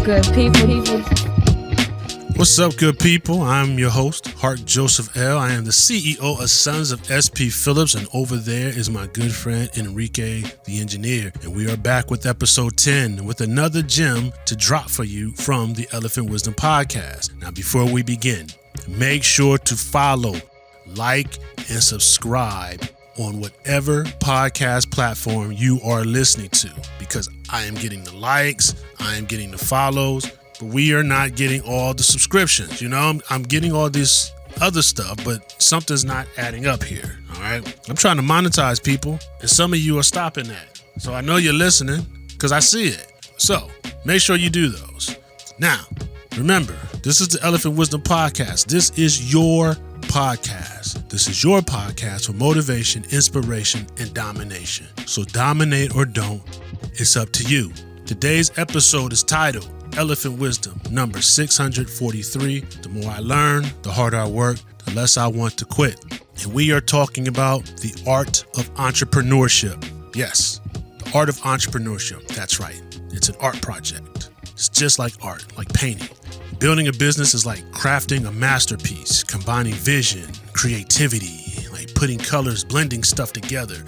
good people? What's up, good people? I'm your host, Hark Joseph L. I am the CEO of Sons of SP Phillips, and over there is my good friend Enrique, the engineer. And we are back with episode 10 with another gem to drop for you from the Elephant Wisdom Podcast. Now, before we begin, make sure to follow, like, and subscribe on whatever podcast platform you are listening to, because I am getting the likes, I am getting the follows, but we are not getting all the subscriptions. You know, I'm getting all this other stuff, but something's not adding up here. All right. I'm trying to monetize people, and some of you are stopping that. So I know you're listening because I see it. So make sure you do those. Now, remember, this is the Elephant Wisdom Podcast. This is your podcast. This is your podcast for motivation, inspiration, and domination. So dominate or don't, it's up to you. Today's episode is titled Elephant Wisdom, number 643. The more I learn, the harder I work, the less I want to quit. And we are talking about the art of entrepreneurship. Yes, the art of entrepreneurship. That's right. It's an art project. It's just like art, like painting. Building a business is like crafting a masterpiece, combining vision, creativity, like putting colors, blending stuff together,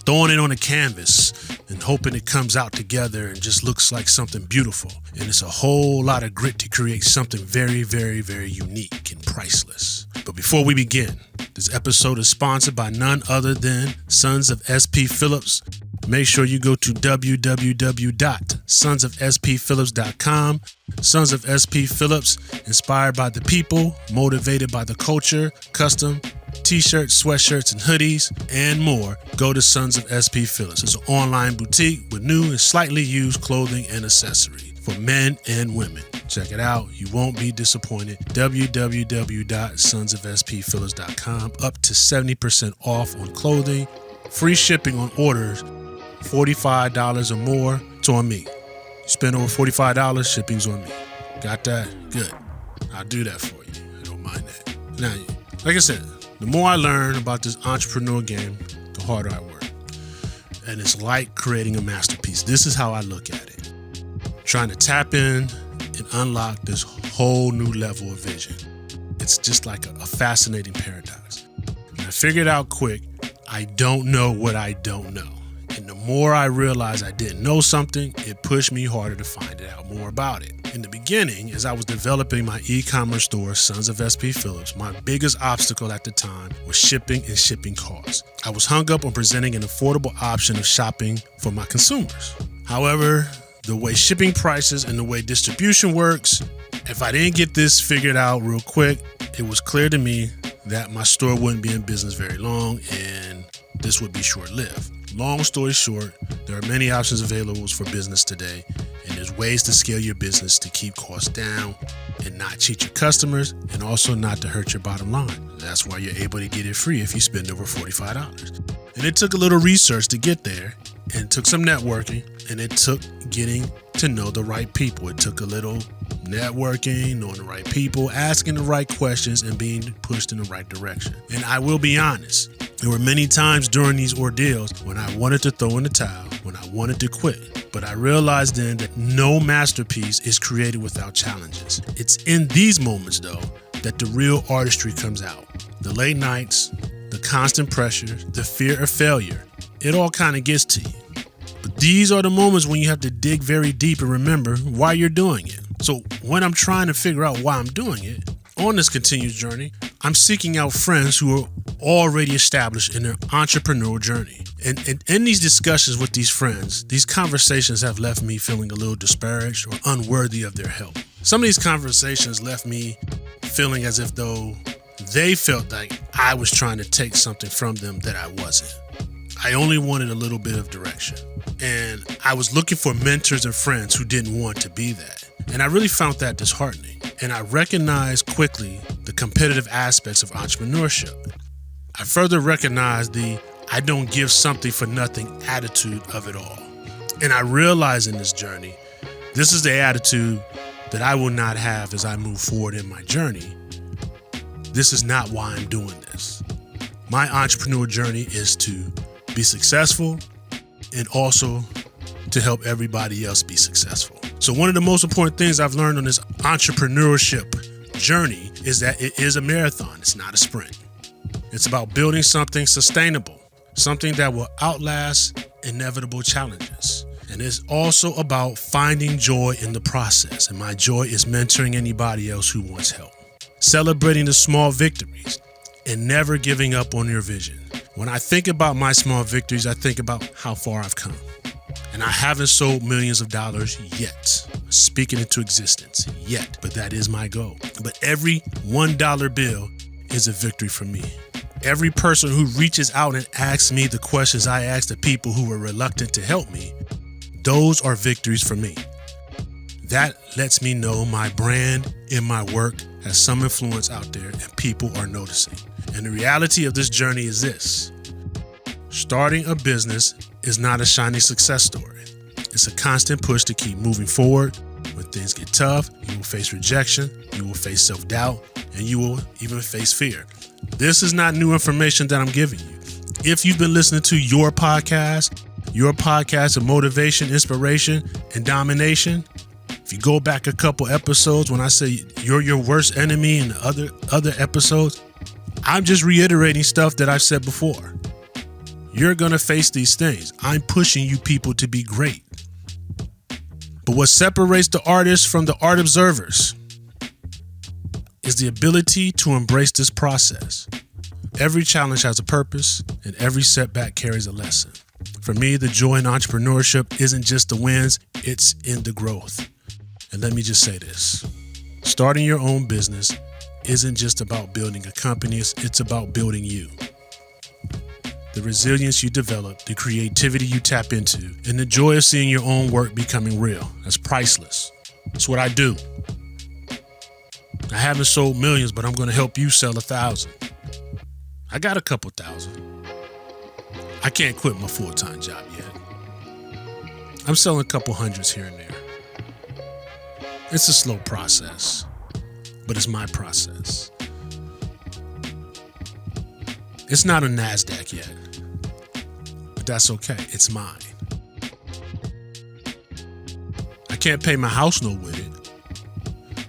throwing it on a canvas and hoping it comes out together and just looks like something beautiful. And it's a whole lot of grit to create something very, very, very unique and priceless. But before we begin, this episode is sponsored by none other than Sons of SP Phillips. Make sure you go to www.sonsofspphillips.com. Sons of SP Phillips, inspired by the people, motivated by the culture, custom t-shirts, sweatshirts, and hoodies, and more. Go to Sons of SP Phillips. It's an online boutique with new and slightly used clothing and accessories for men and women. Check it out. You won't be disappointed. www.sonsofspphillips.com. Up to 70% off on clothing. Free shipping on orders. $45 or more. It's on me. You spend over $45, shipping's on me. Got that? Good. I'll do that for you. I don't mind that. Now, like I said, the more I learn about this entrepreneur game, the harder I work. And it's like creating a masterpiece. This is how I look at it. Trying to tap in and unlock this whole new level of vision. It's just like a fascinating paradox. And I figured out quick, I don't know what I don't know. And the more I realized I didn't know something, it pushed me harder to find out more about it. In the beginning, as I was developing my e-commerce store, Sons of SP Phillips, my biggest obstacle at the time was shipping and shipping costs. I was hung up on presenting an affordable option of shopping for my consumers. However, the way shipping prices and the way distribution works, if I didn't get this figured out real quick, it was clear to me that my store wouldn't be in business very long and this would be short-lived. Long story short, there are many options available for business today, and there's ways to scale your business to keep costs down and not cheat your customers and also not to hurt your bottom line. That's why you're able to get it free if you spend over $45. And it took a little research to get there, and it took some networking, and it took getting to know the right people. It took a little networking, knowing the right people, asking the right questions, and being pushed in the right direction. And I will be honest, there were many times during these ordeals when I wanted to throw in the towel, when I wanted to quit. But I realized then that no masterpiece is created without challenges. It's in these moments, though, that the real artistry comes out. The late nights, the constant pressure, the fear of failure, it all kind of gets to you. But these are the moments when you have to dig very deep and remember why you're doing it. So when I'm trying to figure out why I'm doing it, on this continued journey, I'm seeking out friends who are already established in their entrepreneurial journey. And in these discussions with these friends, these conversations have left me feeling a little disparaged or unworthy of their help. Some of these conversations left me feeling as if though they felt like I was trying to take something from them that I wasn't. I only wanted a little bit of direction. And I was looking for mentors and friends who didn't want to be that. And I really found that disheartening. And I recognized quickly the competitive aspects of entrepreneurship. I further recognized the I don't give something for nothing attitude of it all. And I realized in this journey, this is the attitude that I will not have as I move forward in my journey. This is not why I'm doing this. My entrepreneur journey is to be successful and also to help everybody else be successful. So one of the most important things I've learned on this entrepreneurship journey is that it is a marathon. It's not a sprint. It's about building something sustainable, something that will outlast inevitable challenges. And it's also about finding joy in the process. And my joy is mentoring anybody else who wants help. Celebrating the small victories and never giving up on your vision. When I think about my small victories, I think about how far I've come. And I haven't sold millions of dollars yet. Speaking into existence yet, but that is my goal. But every $1 bill is a victory for me. Every person who reaches out and asks me the questions I ask the people who were reluctant to help me, those are victories for me. That lets me know my brand and my work has some influence out there and people are noticing. And the reality of this journey is this. Starting a business is not a shiny success story. It's a constant push to keep moving forward. When things get tough, you will face rejection, you will face self-doubt, and you will even face fear. This is not new information that I'm giving you. If you've been listening to your podcast of motivation, inspiration, and domination, if you go back a couple episodes when I say you're your worst enemy and other episodes, I'm just reiterating stuff that I've said before. You're going to face these things. I'm pushing you people to be great. But what separates the artists from the art observers is the ability to embrace this process. Every challenge has a purpose, and every setback carries a lesson. For me, the joy in entrepreneurship isn't just the wins, it's in the growth. And let me just say this. Starting your own business isn't just about building a company, it's about building you. The resilience you develop, the creativity you tap into, and the joy of seeing your own work becoming real. That's priceless. That's what I do. I haven't sold millions, but I'm going to help you sell 1,000. I got a couple thousand. I can't quit my full-time job yet. I'm selling a couple hundreds here and there. It's a slow process, but it's my process. It's not a NASDAQ yet, but that's okay. It's mine. I can't pay my house note with it,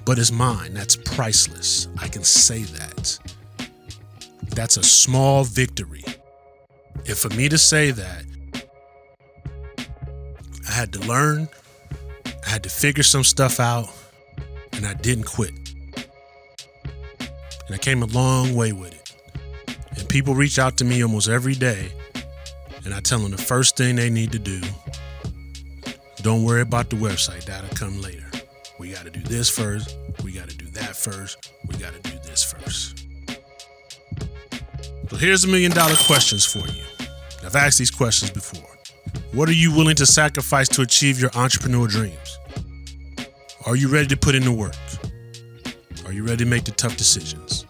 but it's mine. That's priceless. I can say that. That's a small victory. And for me to say that, I had to learn, I had to figure some stuff out, and I didn't quit. And I came a long way with it. And people reach out to me almost every day, and I tell them the first thing they need to do, don't worry about the website, that'll come later. We got to do this first, we got to do that first, we got to do this first. So here's $1 million questions for you. I've asked these questions before. What are you willing to sacrifice to achieve your entrepreneurial dreams? Are you ready to put in the work? Are you ready to make the tough decisions?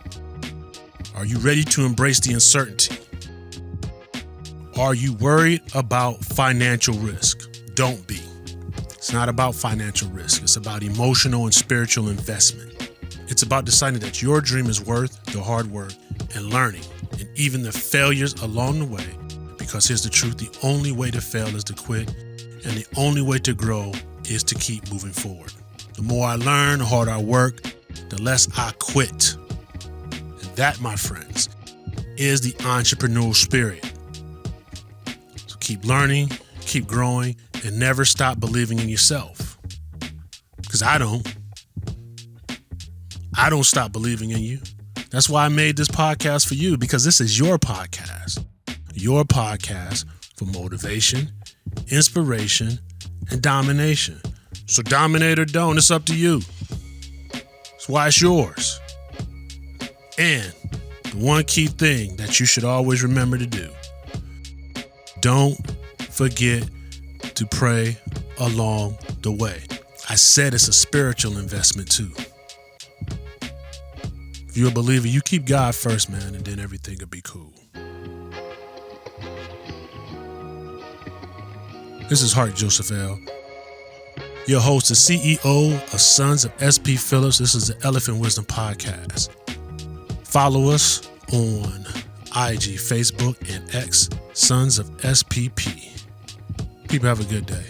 Are you ready to embrace the uncertainty? Are you worried about financial risk? Don't be. It's not about financial risk. It's about emotional and spiritual investment. It's about deciding that your dream is worth the hard work and learning and even the failures along the way. Because here's the truth, the only way to fail is to quit, and the only way to grow is to keep moving forward. The more I learn, the harder I work, the less I quit. And that, my friends, is the entrepreneurial spirit. So keep learning, keep growing, and never stop believing in yourself. Because I don't stop believing in you. That's why I made this podcast for you, because this is your podcast. Your podcast for motivation, inspiration, and domination. So dominate or don't, it's up to you. That's why it's yours. And the one key thing that you should always remember to do, don't forget to pray along the way. I said it's a spiritual investment too. If you're a believer, you keep God first, man, and then everything will be cool. This is Hark Jos, your host and CEO of Sons of SP Phillips. This is the Elephant Wisdom Podcast. Follow us on IG, Facebook, and X, Sons of SPP. People have a good day.